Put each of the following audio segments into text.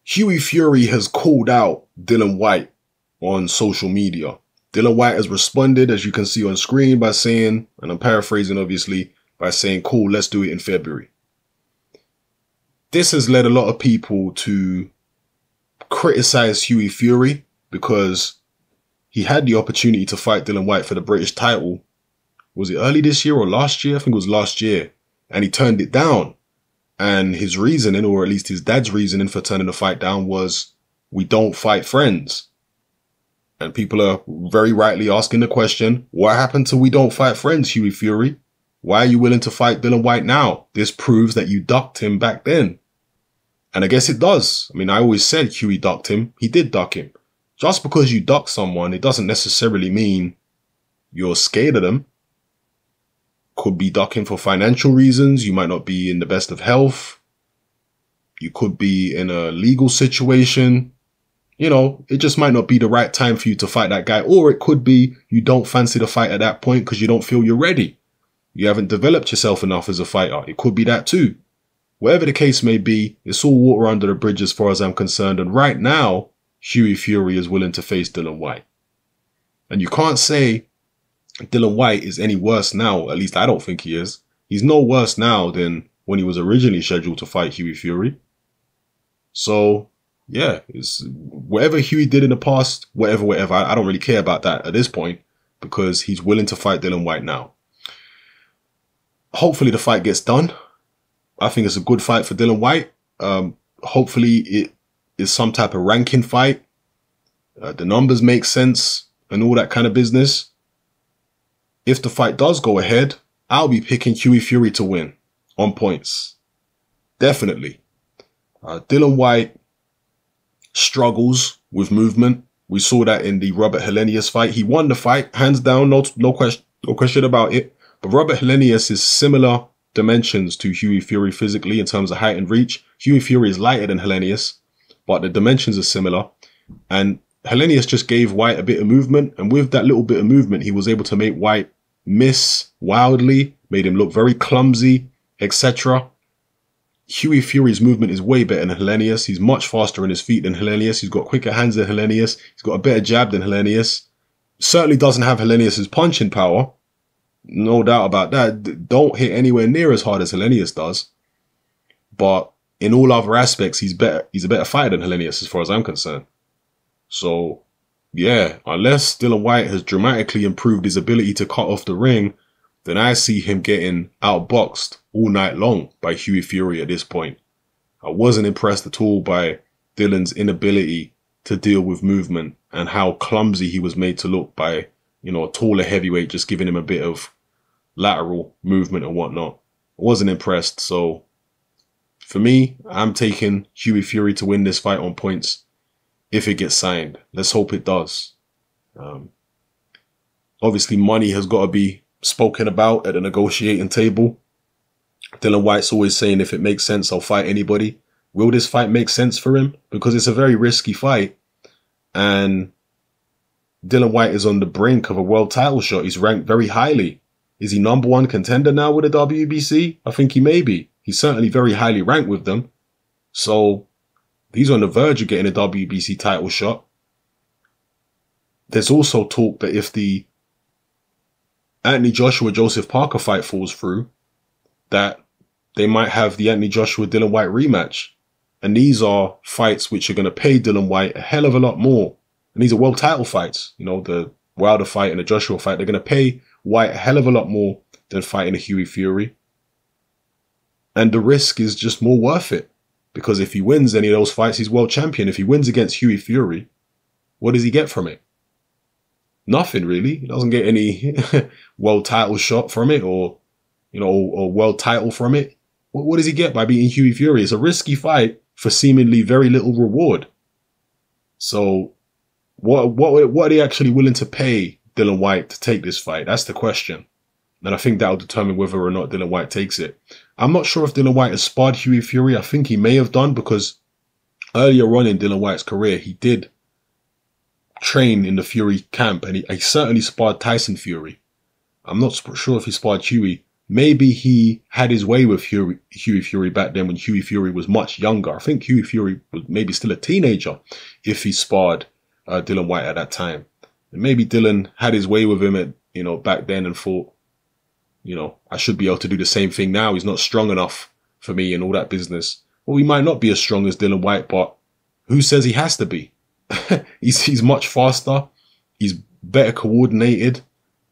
Hughie Fury has called out Dillian Whyte on social media. Dillian Whyte has responded, as you can see on screen, by saying, and I'm paraphrasing obviously, by saying, cool, let's do it in February. This has led a lot of people to criticize Hughie Fury because he had the opportunity to fight Dillian Whyte for the British title. Was it early this year or last year? I think it was last year. And he turned it down. And his reasoning, or at least his dad's reasoning for turning the fight down, was, we don't fight friends. And people are very rightly asking the question, what happened to we don't fight friends, Hughie Fury? Why are you willing to fight Dillian Whyte now? This proves that you ducked him back then. And I guess it does. I mean, I always said Hughie ducked him. He did duck him. Just because you duck someone, it doesn't necessarily mean you're scared of them. Could be ducking for financial reasons. You might not be in the best of health. You could be in a legal situation. You know, it just might not be the right time for you to fight that guy. Or it could be you don't fancy the fight at that point because you don't feel you're ready. You haven't developed yourself enough as a fighter. It could be that too. Whatever the case may be, it's all water under the bridge as far as I'm concerned. And right now, Hughie Fury is willing to face Dillian Whyte. And you can't say Dillian Whyte is any worse now. At least I don't think he is. He's no worse now than when he was originally scheduled to fight Hughie Fury. So, yeah, it's whatever Hughie did in the past, whatever. I don't really care about that at this point because he's willing to fight Dillian Whyte now. Hopefully the fight gets done. I think it's a good fight for Dillian Whyte. Hopefully it is some type of ranking fight. The numbers make sense and all that kind of business. If the fight does go ahead, I'll be picking Hughie Fury to win on points. Definitely. Dillian Whyte struggles with movement. We saw that in the Robert Helenius fight. He won the fight, hands down, no question about it. But Robert Helenius is similar dimensions to Hughie Fury physically in terms of height and reach. Hughie Fury is lighter than Helenius, but the dimensions are similar. And Helenius just gave Whyte a bit of movement. And with that little bit of movement, he was able to make Whyte miss wildly, made him look very clumsy, etc. Hughie Fury's movement is way better than Helenius. He's much faster in his feet than Helenius. He's got quicker hands than Helenius. He's got a better jab than Helenius. Certainly doesn't have Helenius's punching power. No doubt about that. Don't hit anywhere near as hard as Helenius does. But in all other aspects, he's better. He's a better fighter than Helenius as far as I'm concerned. So, yeah, unless Dillian Whyte has dramatically improved his ability to cut off the ring, then I see him getting outboxed all night long by Hughie Fury at this point. I wasn't impressed at all by Dillian's inability to deal with movement and how clumsy he was made to look by, you know, a taller heavyweight just giving him a bit of lateral movement and whatnot. I wasn't impressed. So for me, I'm taking Hughie Fury to win this fight on points if it gets signed. Let's hope it does. Obviously, money has got to be spoken about at the negotiating table. Dillian Whyte's always saying, if it makes sense, I'll fight anybody. Will this fight make sense for him? Because it's a very risky fight. And Dillian Whyte is on the brink of a world title shot. He's ranked very highly. Is he #1 contender now with the WBC? I think he may be. He's certainly very highly ranked with them. So he's on the verge of getting a WBC title shot. There's also talk that if the Anthony Joshua-Joseph Parker fight falls through, that they might have the Anthony Joshua-Dillian Whyte rematch. And these are fights which are going to pay Dillian Whyte a hell of a lot more. And these are world title fights. You know, the Wilder fight and the Joshua fight, they're going to pay Whyte a hell of a lot more than fighting a Hughie Fury. And the risk is just more worth it. Because if he wins any of those fights, he's world champion. If he wins against Hughie Fury, what does he get from it? Nothing really. He doesn't get any world title shot from it or, you know, or world title from it. What does he get by beating Hughie Fury? It's a risky fight for seemingly very little reward. So what are they actually willing to pay Dillian Whyte to take this fight? That's the question. And I think that'll determine whether or not Dillian Whyte takes it. I'm not sure if Dillian Whyte has sparred Hughie Fury. I think he may have done because earlier on in Dillian Whyte's career, he did train in the Fury camp and he certainly sparred Tyson Fury. I'm not sure if he sparred Hughie, maybe he had his way with Hughie Fury back then when Hughie Fury was much younger. I think Hughie Fury was maybe still a teenager if he sparred Dillian Whyte at that time. And maybe Dillian had his way with him at, you know, back then and thought, you know, I should be able to do the same thing now. He's not strong enough for me and all that business. Well, he might not be as strong as Dillian Whyte, but who says he has to be? He's much faster. He's better coordinated.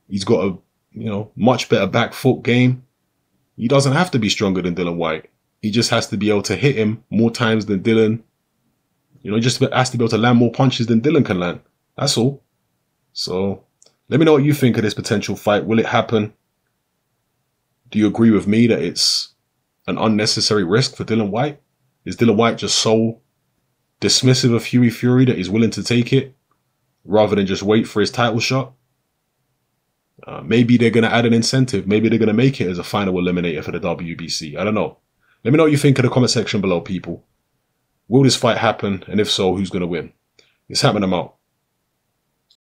He's got a, you know, much better back foot game. He doesn't have to be stronger than Dillian Whyte. He just has to be able to hit him more times than Dillian. You know, he just has to be able to land more punches than Dillian can land. That's all. So let me know what you think of this potential fight. Will it happen? Do you agree with me that it's an unnecessary risk for Dillian Whyte? Is Dillian Whyte just so dismissive of Hughie Fury that he's willing to take it rather than just wait for his title shot? Maybe they're going to add an incentive. Maybe they're going to make it as a final eliminator for the WBC. I don't know. Let me know what you think in the comment section below, people. Will this fight happen? And if so, who's going to win? It's happening. I'm out.